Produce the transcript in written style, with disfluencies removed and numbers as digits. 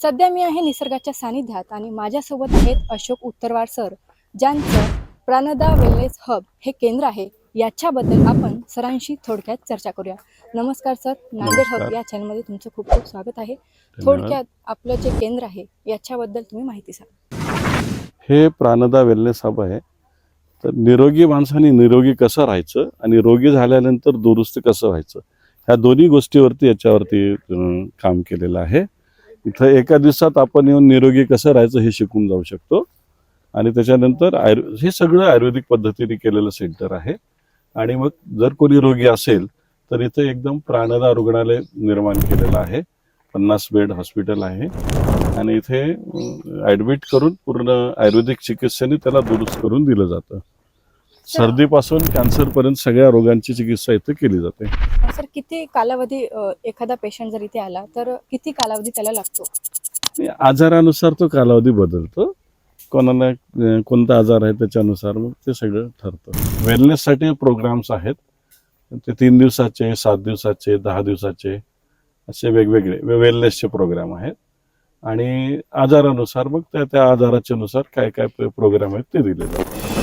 सध्या मी आहे निसर्गाच्या सानिध्यात आणि माझ्यासोबत आहेत अशोक उत्तरवार सर, ज्यांचं प्राणदा वेलनेस हब हे केंद्र आहे. याच्याबद्दल आपण सरांशी थोडक्यात चर्चा करूया. नमस्कार सर, नांदेड हब नमस्कार. या चॅनलमध्ये तुमचं खूप खूप स्वागत आहे. धन्यवाद. थोडक्यात आपलं जे केंद्र आहे याच्याबद्दल तुम्ही माहिती सांगा. हे प्राणदा वेलनेस हब आहे. तर निरोगी माणसाने निरोगी कसं राहायचं आणि रोगी झाल्यानंतर दुरुस्त कसं व्हायचं, ह्या दोन्ही गोष्टीवरती याच्यावरती काम केलेलं आहे. इथं एका दिवसात आपण येऊन निरोगी कसं राहायचं हे शिकून जाऊ शकतो. आणि त्याच्यानंतर हे सगळं आयुर्वेदिक पद्धतीने केलेलं सेंटर आहे. आणि मग जर कोणी रोगी असेल तर इथं एकदम प्राणदा रुग्णालय निर्माण केलेलं आहे. 50 बेड हॉस्पिटल आहे आणि इथे ॲडमिट करून पूर्ण आयुर्वेदिक चिकित्सेने त्याला दुरुस्त करून दिलं जातं. सर्दीपासून कॅन्सरपर्यंत सगळ्या रोगांची चिकित्सा इथे केली जाते. सर, किती कालावधी एखादा पेशंट जर इथे आला तर किती कालावधी त्याला लागतो? आजारानुसार तो कालावधी बदलतो. कोणाला कोणता आजार आहे त्याच्यानुसार मग ते सगळं ठरतं. वेलनेससाठी प्रोग्राम्स आहेत. ते 3 दिवसाचे, 7 दिवसाचे, 10 दिवसाचे असे वेगवेगळे वेलनेसचे प्रोग्राम आहेत. आणि आजारानुसार मग त्या आजाराच्या नुसार काय काय प्रोग्राम आहेत ते दिले जातात.